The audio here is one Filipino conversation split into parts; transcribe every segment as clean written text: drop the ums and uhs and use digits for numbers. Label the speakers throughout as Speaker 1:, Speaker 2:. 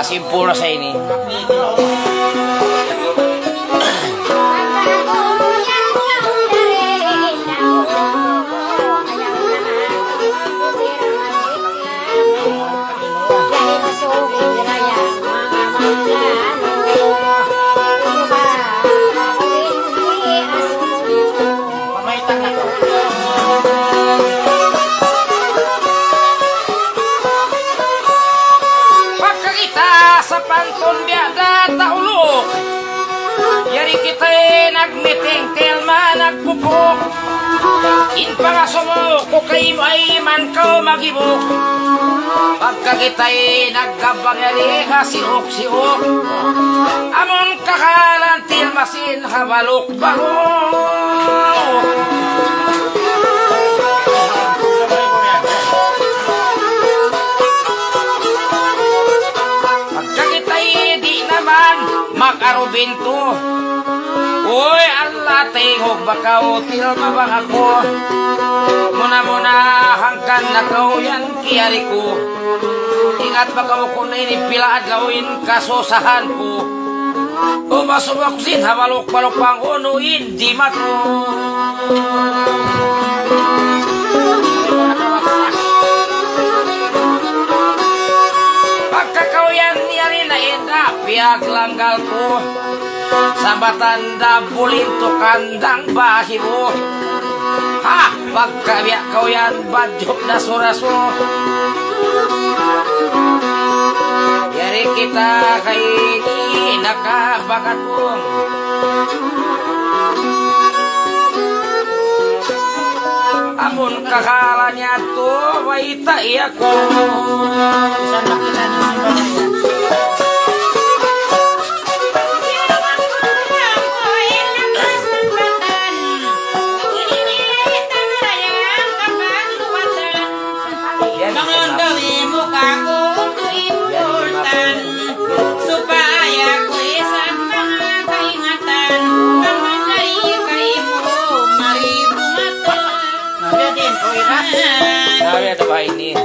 Speaker 1: Simpul na sa ini. Nagmeeting Telma nagpupok inpangasumok ko kay ay man ka magibok pagka kita'y naggabang yari kasiok-siok amon kakalan Telmasin habalok-balok pagka kita'y di naman mag-arubinto. Uy, Allah, tingog bakaw, Telma bang ako? Muna-muna hangkan na kaw yan kiyari ko. Ingat bakaw ko na inipilaad lawin kasusahan ko. Umasubaksin, habalok-balok pang unuin, di mato. Pagkakaw yan niyari na enda, piyag langgal ko. Sambatan dabulin to kandang bahibo ha pagkabiyak kau yan badjok na suraso yari kita kay ini nakabakatong amun kakalanya to waita iya ko ini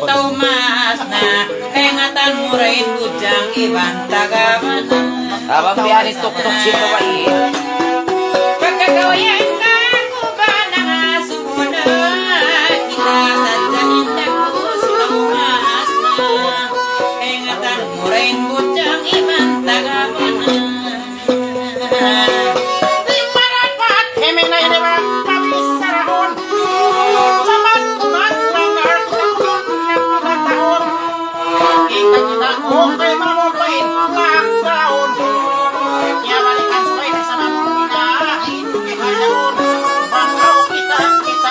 Speaker 2: Tahu mas na kayangatan murahin MudzYang iban tagaman
Speaker 1: abang biarin tuk-tuk si babae
Speaker 2: pagkagawayan ka ko ba na sumuna kita sadya indag gusto mas na kayangatan murahin MudzYang iban tagaman
Speaker 3: Marapat hemi na ini ba kami sarahon sabat umat langgar tahun kita kay mamupain lang daon kaya balikan sabay sama kita itu kehayaan bangkaw kita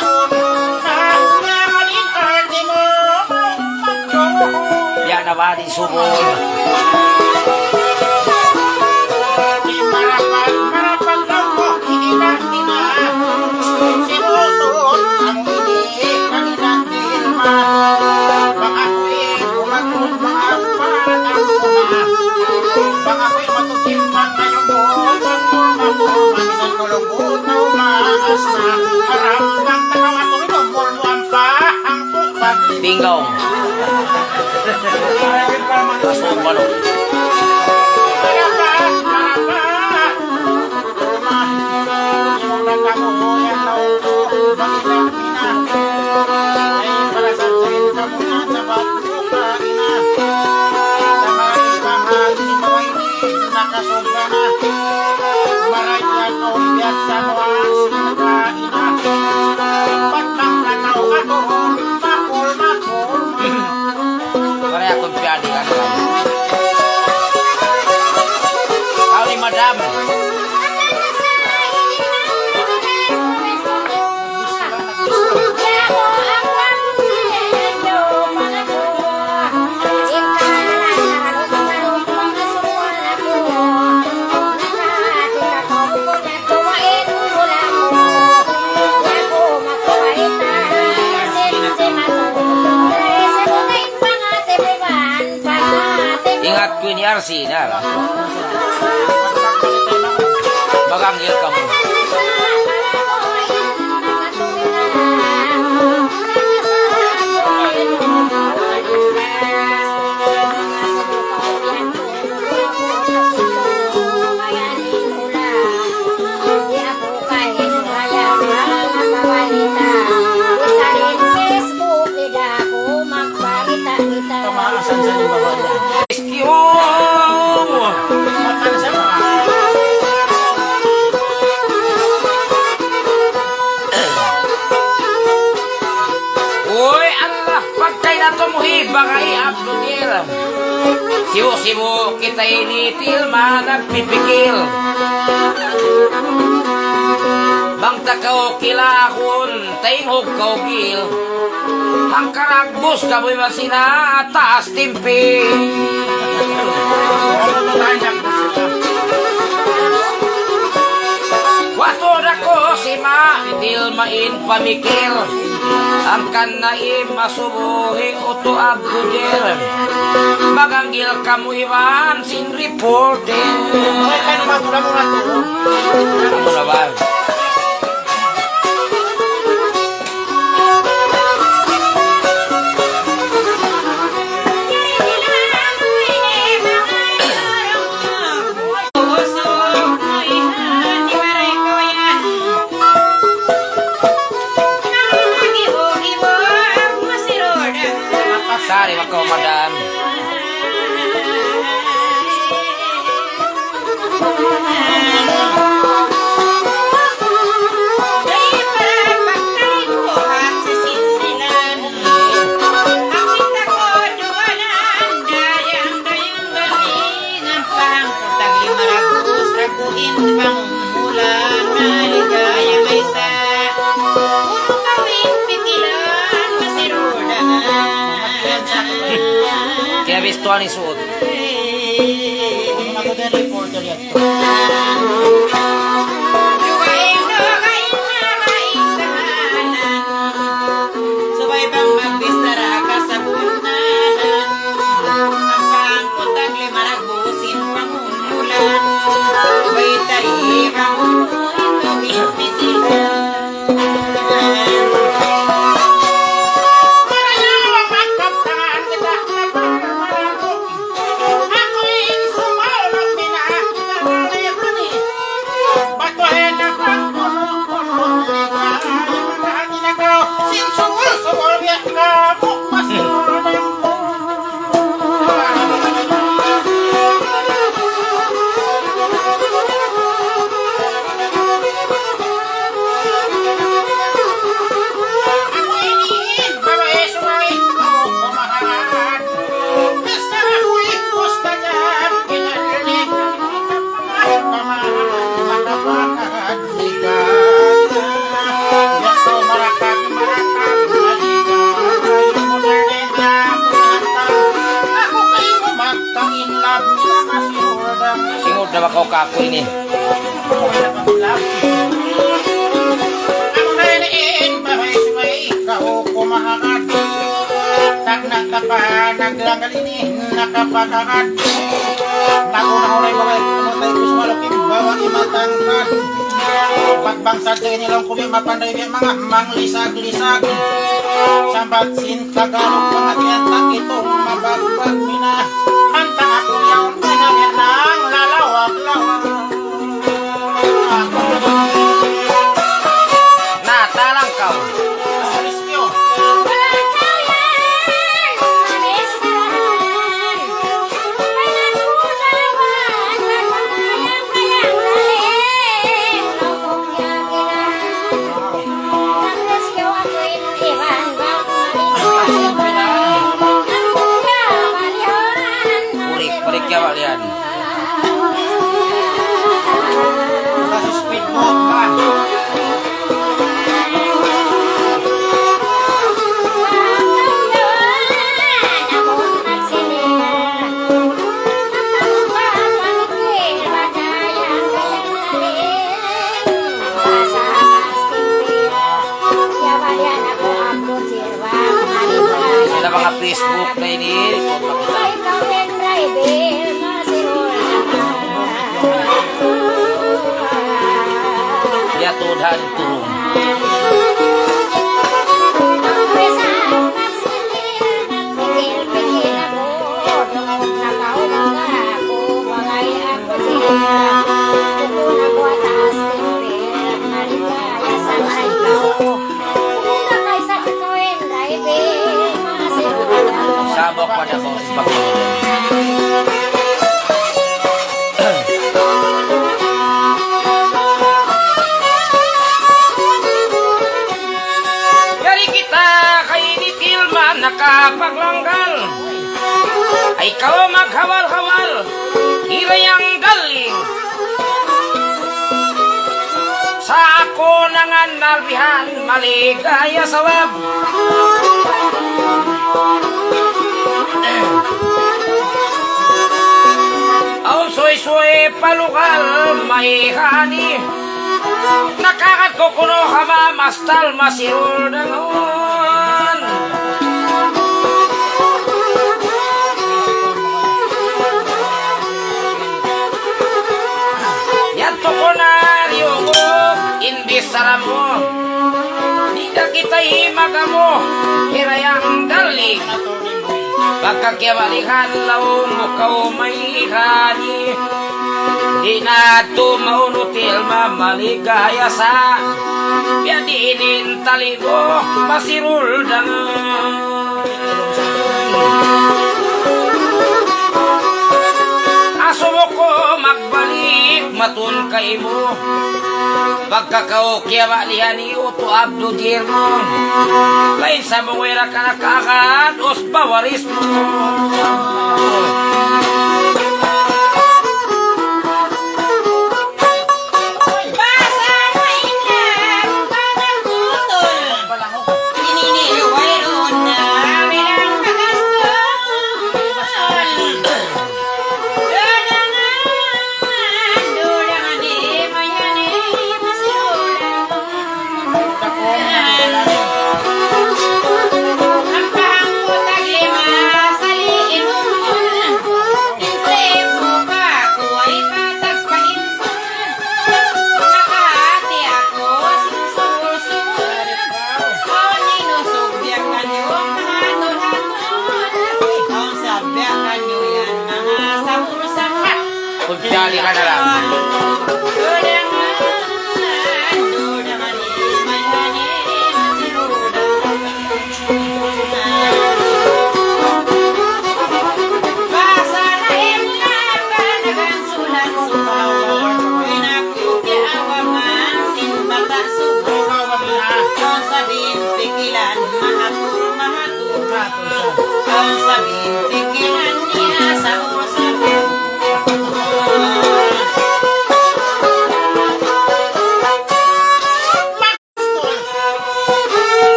Speaker 3: on ngalingkar di mo
Speaker 1: ya na ba di subon
Speaker 3: marapat lang ko ina sinutun ang ini kanilang Telma baka ko'y umatun mga panang kuna baka ko'y matusimpan ngayong botang mamisan kulong na umaas na harap ng takawatoy ng mulwang pa ang tukbat
Speaker 1: bingo pasubalo
Speaker 3: marapat yung nagkamu yan daw bagilang pina ay palasan sa'yo kamu na sa batlong na ina sa mga ibang ni Maway nakasobra na maray yan o biyasa mo as na ina patlang lakaw ka doon makol
Speaker 1: pare akong piyadi ka ko ni RC na. Maganggil ka mo.
Speaker 3: Kamaasan sa yung babae.
Speaker 1: Rescue!
Speaker 3: Makan sa mga.
Speaker 1: Uy, Allah, pagkay na tumuhiba kay Abdujir. Sibo-sibo kita ini Telma nagpipikil. Bang takaw kilahon, tainghog kaugil. Ang karagbos kaboy masina taas timpi. Wato na ko si ma Telmain pamikil. Ang kanaim masubuhing uto Abdujir. Maganggil kamu iwan sin reporter.
Speaker 3: Ay, kayo magula mo nga to.
Speaker 1: Ano na ba? Sari makaw madam. Kaya visto ni suot.
Speaker 3: Kung ako din reporter yan.
Speaker 2: Sabay bang magbistara ka sa bunan. Ang pangkutang lima nagbusin pangumulan. Sabay tayo pangunuin ito impitilan.
Speaker 1: Singod na makaw kakoy ni.
Speaker 3: Ang nanain, bahay sumay, kao kumahangad. Tagnak na pa, naglangal ini, nakapagangad. Nakunahunay bahay, kumatay ko sa malukim, bawa imatangkad. Pagbangsad sa inilang kubi, mapanday biya mga manglisag-lisag. Sambat sin Tagalog, pangatiyan tak itong mabagbag mina. Hantang ako yung pinamir ng lalawag-lawag.
Speaker 1: Natalang kaw.
Speaker 3: Rescue.
Speaker 1: Balik ya walian.
Speaker 3: Kasi speedboat ba?
Speaker 1: Sila mga Facebook na ini. Ito makita. dan turun. Sabok pada bos Dari kita kay ni Telma nakapaglanggal. Ay kau maghawal-hawal, hirayang galing. Sa ako nangan nalbihan, maligaya sawab. Aw soy-soy palukal, mahihani. Nakakat ko kuno kama mastal masirul dangon. Yato ko na riyogo, imbis saramo. Di ka kita himagamo, hirayang galing. Pagkakiabalikan laong mukaw may hani. Di na tumauno Telma maligaya sa biadinin taligo masirul dangan. Aso mo ko magbalik matun kay mo. Pagkakao kiabalihan ni Uto Abdujir mo. Lain sa mawira ka nakakad os bawaris mo. Jadi ka na lang.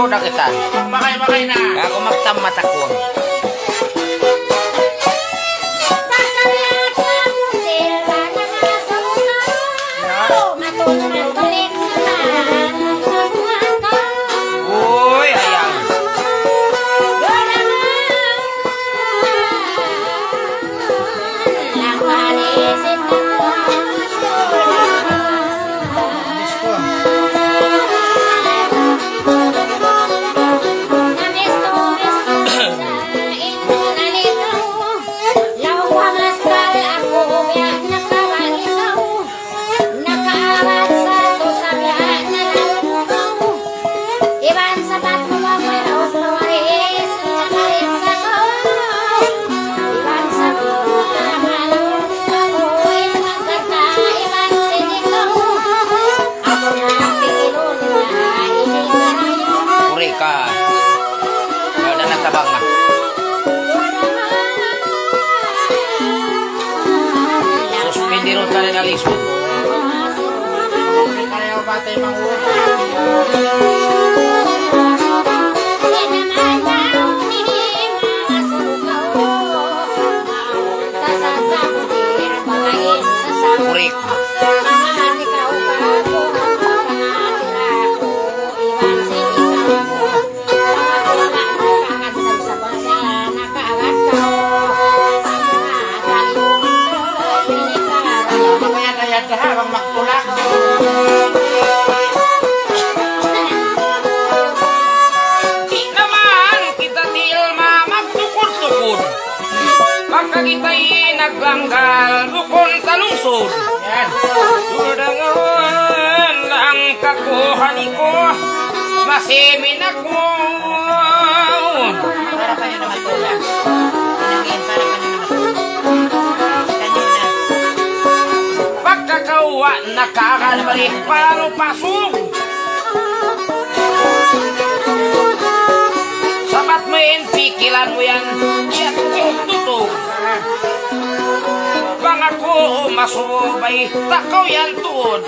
Speaker 1: Udah kita.
Speaker 3: Bakay na.
Speaker 1: Ako magtamat ako. Uy, ayang. Almasud.
Speaker 3: Kaya batay manguha. bayad ka habang magtulak.
Speaker 1: Di naman kita Telma magtukod-tukod. Pagkagitay nagbanggal bukon talungsod.
Speaker 3: Yan.
Speaker 1: Tudangan ang kakuhani ko, masimin ako.
Speaker 2: Para pa yun naman tulad. Pinangin, para pa yun naman tulad. Kanyo na.
Speaker 1: Pagkakawa nakakalbalik paro pasok. Sabat mo yun, pikilan mo yan, yan tutog. Bang ako masubay, takaw yan tuod.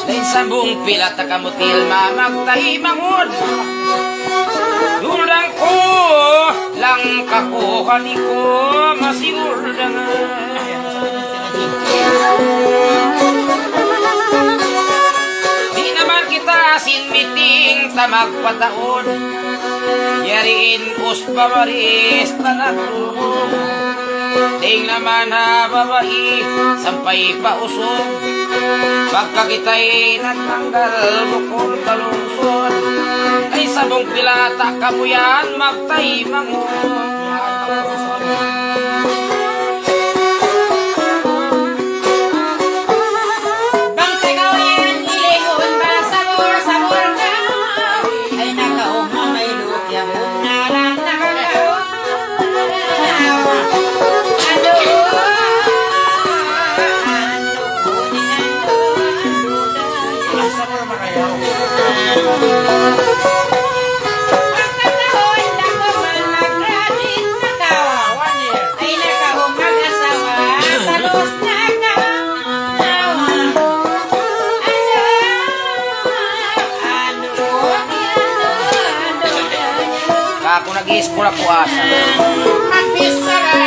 Speaker 1: Dahil sambung pila takamo Telma magtahi mangod. Dulang ko lang kakuhani ko masigur dangan. Di naman kita sinmiting tamagpataon. Yariin usbawaris tanagulong. Ding naman ha babae sampay pausog. Pagkakitay nagtanggal bukol kalungsod. Ay sabong pilata kamuyan magtay mangon.
Speaker 2: Bang tagaw yan, ilingon ba sabor-sabor ka? Ay nakauma may lukya mo na lang nakakaw.
Speaker 3: Asa mo naman kayo?
Speaker 2: Pagkataon ako man nag-graduate na ka.
Speaker 3: 1 year.
Speaker 2: Ay nakaumag asawa, talos na ka.
Speaker 1: Kako nag-iiskula ko asa.
Speaker 3: Magbisa ka